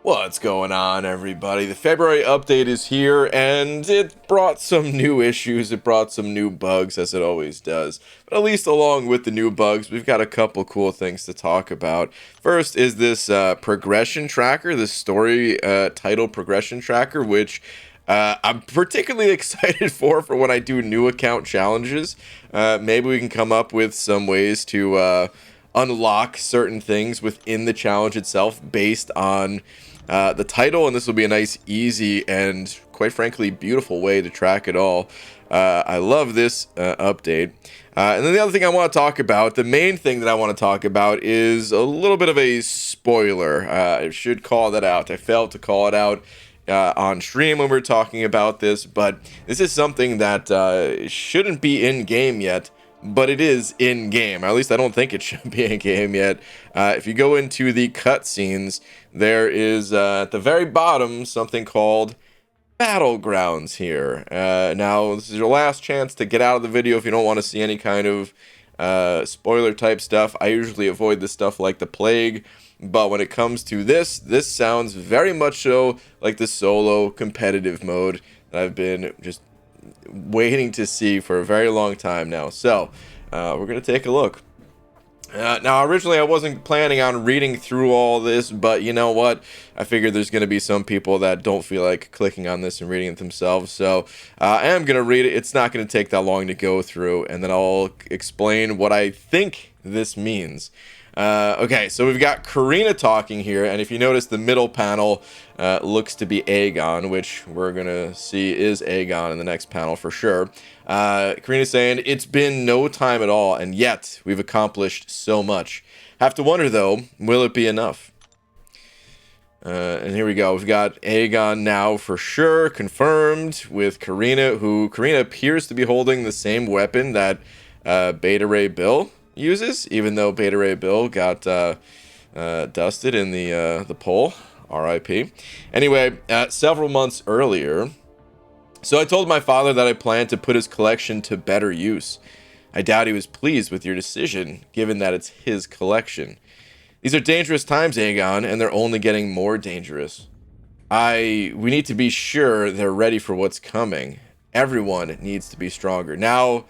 What's going on, everybody? The February update is here, and it brought some new issues. It brought some new bugs, as it always does. But at least along with the new bugs, we've got a couple cool things to talk about. First is this progression tracker, this story title progression tracker, which I'm particularly excited for when I do new account challenges. Maybe we can come up with some ways to unlock certain things within the challenge itself based on the title, and this will be a nice, easy, and quite frankly beautiful way to track it all. I love this update. And then the other thing I want to talk about, the main thing that I want to talk about, is a little bit of a spoiler. I should call that out. I failed to call it out on stream when we were talking about this, but this is something that shouldn't be in game yet, but it is in game. Or at least I don't think it should be in game yet. If you go into the cutscenes, there is at the very bottom something called Battlegrounds here. Now, this is your last chance to get out of the video if you don't want to see any kind of spoiler type stuff. I usually avoid this stuff like the plague, but when it comes to this sounds very much so like the solo competitive mode that I've been just waiting to see for a very long time now. So we're gonna take a look. Now, originally I wasn't planning on reading through all this, but you know what, I figured there's gonna be some people that don't feel like clicking on this and reading it themselves, so I am gonna read it. It's not gonna take that long to go through, and then I'll explain what I think this means. Okay, so we've got Karina talking here, and if you notice, the middle panel looks to be Aegon, which we're gonna see is Aegon in the next panel for sure. Karina's saying, "It's been no time at all, and yet we've accomplished so much. Have to wonder, though, will it be enough?" And here we go. We've got Aegon now for sure, confirmed, with Karina, who Karina appears to be holding the same weapon that Beta Ray Bill uses, even though Beta Ray Bill got dusted in the poll. R.I.P. Anyway, several months earlier, so I told my father that I planned to put his collection to better use. I doubt he was pleased with your decision, given that it's his collection. These are dangerous times, Aegon, and they're only getting more dangerous. We need to be sure they're ready for what's coming. Everyone needs to be stronger. Now,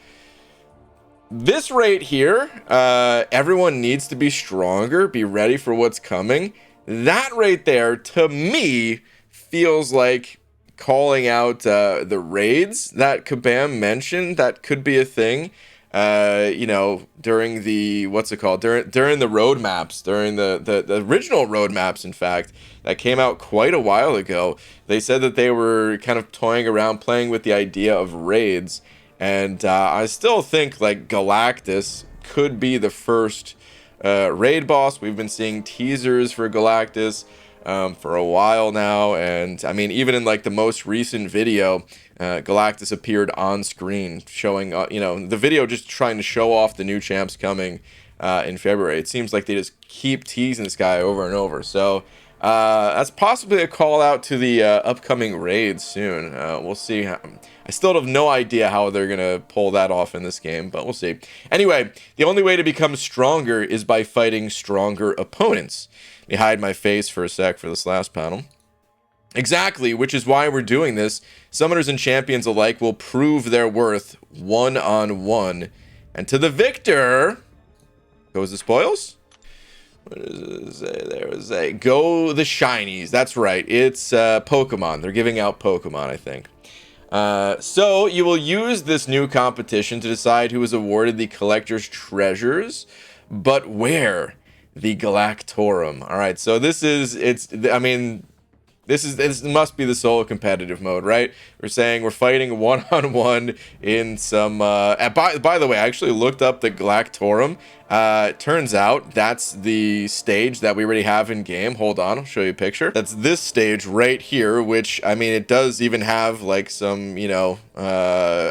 this right here, everyone needs to be stronger, be ready for what's coming. That right there, to me, feels like calling out the raids that Kabam mentioned. That could be a thing, you know, during the, what's it called? During the roadmaps, during the original roadmaps, in fact, that came out quite a while ago. They said that they were kind of toying around, playing with the idea of raids. And I still think like Galactus could be the first raid boss. We've been seeing teasers for Galactus for a while now, and I mean, even in like the most recent video, Galactus appeared on screen, showing you know, the video just trying to show off the new champs coming in February. It seems like they just keep teasing this guy over and over. So that's possibly a call out to the upcoming raids soon. We'll see. I still have no idea how they're going to pull that off in this game, but we'll see. Anyway, the only way to become stronger is by fighting stronger opponents. Let me hide my face for a sec for this last panel. Exactly, which is why we're doing this. Summoners and champions alike will prove their worth one-on-one. And to the victor goes the spoils. What does it say? There is a go the shinies. That's right. It's Pokemon. They're giving out Pokemon, I think. So you will use this new competition to decide who is awarded the collector's treasures, but where? The Galactorum. All right. So this must be the solo competitive mode, right? We're saying we're fighting one-on-one in some by the way, I actually looked up the Galactorum. Turns out that's the stage that we already have in game. Hold on, I'll show you a picture. That's this stage right here, which, I mean, it does even have like some, you know,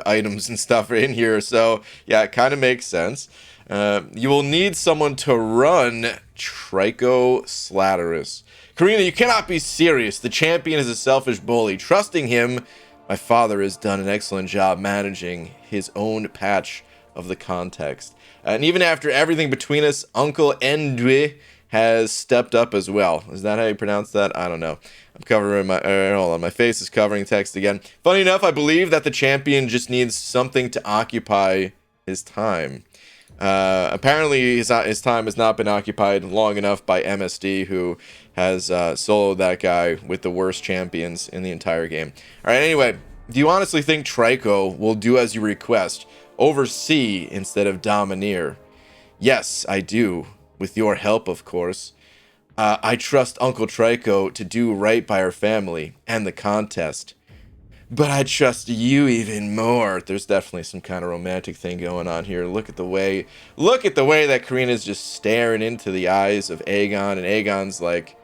items and stuff in here. So yeah, it kind of makes sense. You will need someone to run Trico Slatterus. Karina, you cannot be serious. The champion is a selfish bully. Trusting him, my father has done an excellent job managing his own patch of the context. And even after everything between us, Uncle Endue has stepped up as well. Is that how you pronounce that? I don't know. I'm covering hold on, my face is covering text again. Funny enough, I believe that the champion just needs something to occupy his time. Apparently his time has not been occupied long enough by MSD, who has soloed that guy with the worst champions in the entire game. All right, anyway, do you honestly think Trico will do as you request, oversee instead of domineer? Yes, I do, with your help, of course. I trust Uncle Trico to do right by our family and the contest. But I trust you even more. There's definitely some kind of romantic thing going on here. Look at the way that Karina's just staring into the eyes of Aegon, and Aegon's like,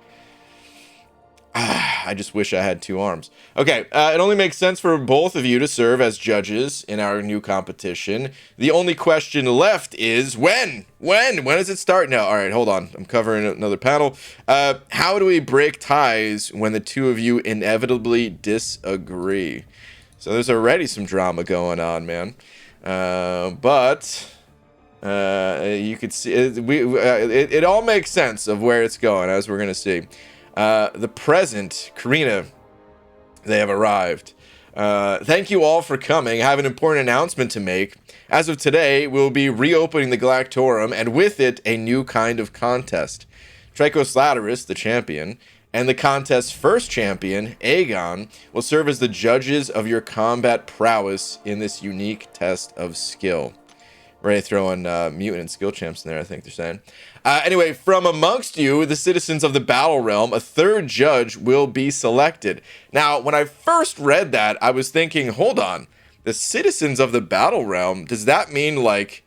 I just wish I had two arms. Okay, it only makes sense for both of you to serve as judges in our new competition. The only question left is when? When does it start? No, all right, hold on. I'm covering another panel. How do we break ties when the two of you inevitably disagree? So there's already some drama going on, man. But you could see it all makes sense of where it's going, as we're gonna see. The present, Karina, they have arrived. Thank you all for coming. I have an important announcement to make. As of today, we'll be reopening the Galactorum, and with it, a new kind of contest. Trico Slatterus, the champion, and the contest's first champion, Aegon, will serve as the judges of your combat prowess in this unique test of skill. Ready to throw in mutant and skill champs in there, I think they're saying. Anyway, from amongst you, the citizens of the Battle Realm, a third judge will be selected. Now, when I first read that, I was thinking, hold on, the citizens of the Battle Realm, does that mean, like,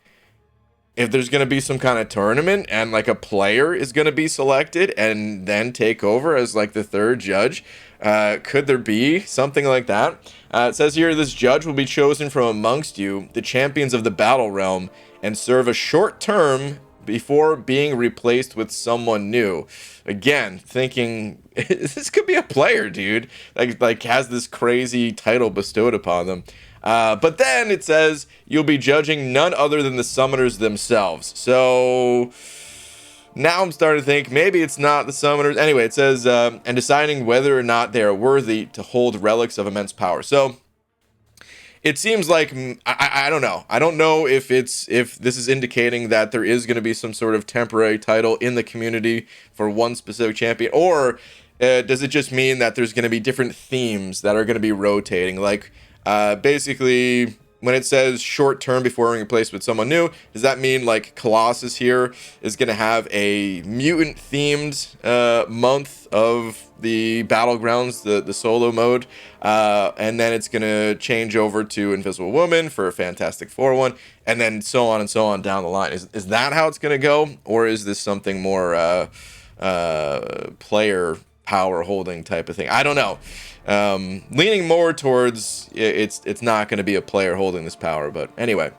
if there's going to be some kind of tournament and, like, a player is going to be selected and then take over as, like, the third judge? Could there be something like that? It says here, this judge will be chosen from amongst you, the champions of the Battle Realm, and serve a short term before being replaced with someone new. Again, thinking, this could be a player, dude. Like has this crazy title bestowed upon them. But then it says, you'll be judging none other than the summoners themselves. So now I'm starting to think maybe it's not the summoners. Anyway, it says, and deciding whether or not they are worthy to hold relics of immense power. So it seems like, I don't know. I don't know if this is indicating that there is going to be some sort of temporary title in the community for one specific champion, or does it just mean that there's going to be different themes that are going to be rotating? Like, basically, when it says short term before being replaced with someone new, does that mean like Colossus here is going to have a mutant themed month of the Battlegrounds, the solo mode, and then it's going to change over to Invisible Woman for a Fantastic Four one, and then so on down the line? Is that how it's going to go, or is this something more player power holding type of thing? I don't know. Leaning more towards it's not going to be a player holding this power, but anyway.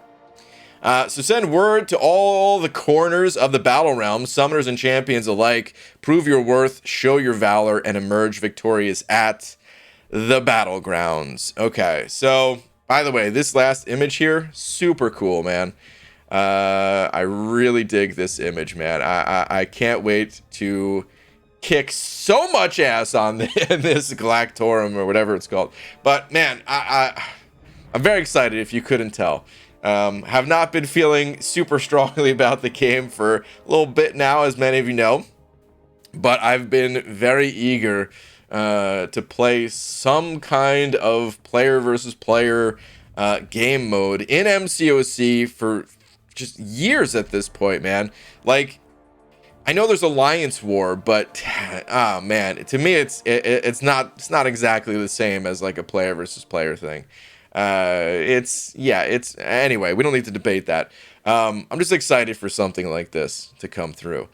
So send word to all the corners of the battle realm, summoners and champions alike. Prove your worth, show your valor, and emerge victorious at the Battlegrounds. Okay, so by the way, this last image here, super cool, man. I really dig this image, man. I can't wait to kick so much ass on this Galactorum or whatever it's called. But man, I'm very excited if you couldn't tell. Have not been feeling super strongly about the game for a little bit now, as many of you know, but I've been very eager to play some kind of player versus player game mode in MCOC for just years at this point, man. Like, I know there's Alliance War, but oh man, to me it's not exactly the same as like a player versus player thing. It's anyway, we don't need to debate that. I'm just excited for something like this to come through.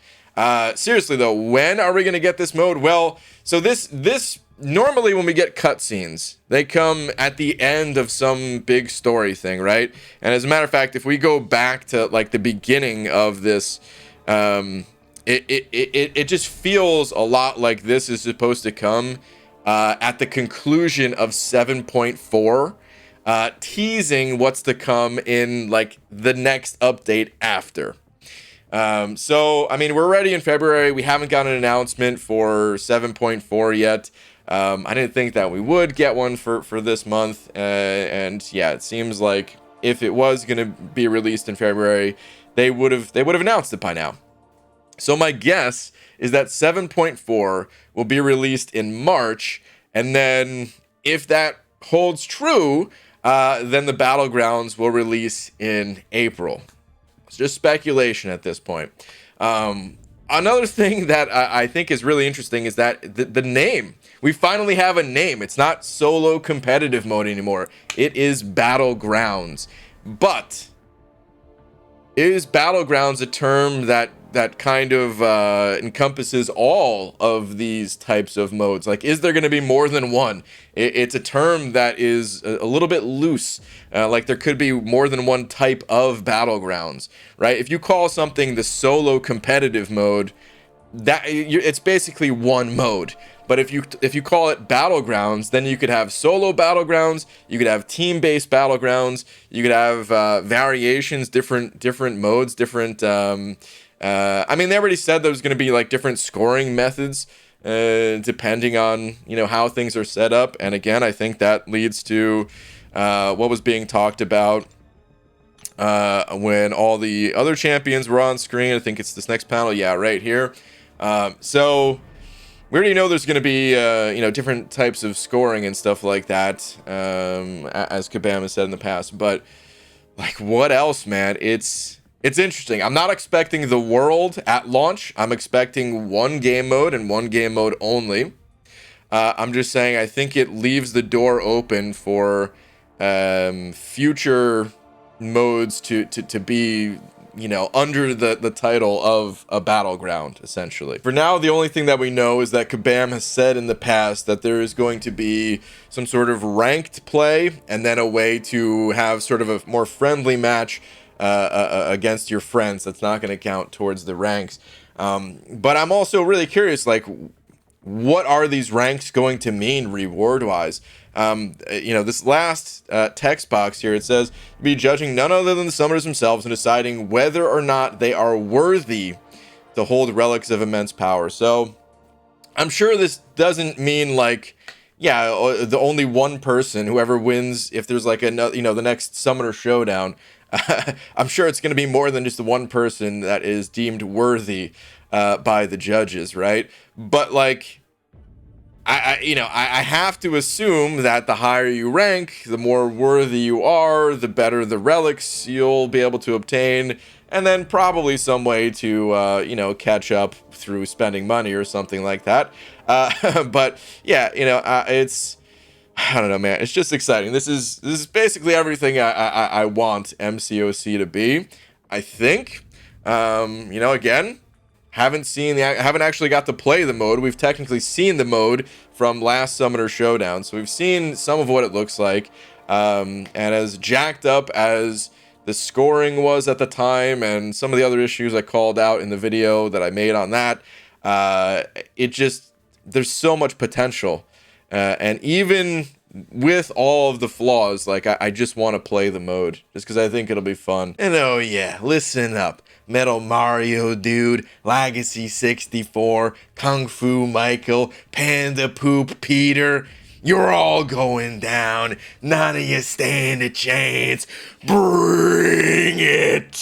Seriously though, when are we gonna get this mode? Well, so this normally when we get cutscenes, they come at the end of some big story thing, right? And as a matter of fact, if we go back to like the beginning of this, it just feels a lot like this is supposed to come at the conclusion of 7.4. Teasing what's to come in like the next update after. So, I mean, we're ready in February. We haven't got an announcement for 7.4 yet. I didn't think that we would get one for this month. And yeah, it seems like if it was going to be released in February, they would have announced it by now. So my guess is that 7.4 will be released in March, and then if that holds true, then the Battlegrounds will release in April. It's just speculation at this point. Another thing that I think is really interesting is that the name. We finally have a name. It's not solo competitive mode anymore. It is Battlegrounds. But is Battlegrounds a term that kind of encompasses all of these types of modes? Like, is there going to be more than one? It's a term that is a little bit loose. Like, there could be more than one type of Battlegrounds, right? If you call something the solo competitive mode, it's basically one mode. But if you call it Battlegrounds, then you could have solo Battlegrounds, you could have team-based Battlegrounds, you could have variations, different modes, different. I mean, they already said there was going to be like different scoring methods, depending on how things are set up. And again, I think that leads to what was being talked about when all the other champions were on screen. I think it's this next panel, yeah, right here. So we already know there's going to be different types of scoring and stuff like that, as Kabam has said in the past. But like, what else, man? It's interesting. I'm not expecting the world at launch. I'm expecting one game mode and one game mode only. I'm just saying I think it leaves the door open for future modes to be under the title of a battleground, essentially. For now, the only thing that we know is that Kabam has said in the past that there is going to be some sort of ranked play and then a way to have sort of a more friendly match against your friends. That's not going to count towards the ranks. But I'm also really curious, like, what are these ranks going to mean reward-wise? This last text box here, it says, be judging none other than the summoners themselves and deciding whether or not they are worthy to hold relics of immense power. So I'm sure this doesn't mean like, yeah, the only one person, whoever wins, if there's like another, the next summoner showdown, I'm sure it's going to be more than just the one person that is deemed worthy by the judges, right? But like, I have to assume that the higher you rank, the more worthy you are, the better the relics you'll be able to obtain, and then probably some way to catch up through spending money or something like that. But yeah, it's, I don't know, man. It's just exciting. This is basically everything I want MCOC to be, I think. Again, haven't actually got to play the mode. We've technically seen the mode from last Summoner Showdown, so we've seen some of what it looks like. And as jacked up as the scoring was at the time, and some of the other issues I called out in the video that I made on that, there's so much potential. And even with all of the flaws, like, I just want to play the mode just because I think it'll be fun. And oh yeah, listen up. Metal Mario Dude, Legacy 64, Kung Fu Michael, Panda Poop Peter. You're all going down. None of you stand a chance. Bring it!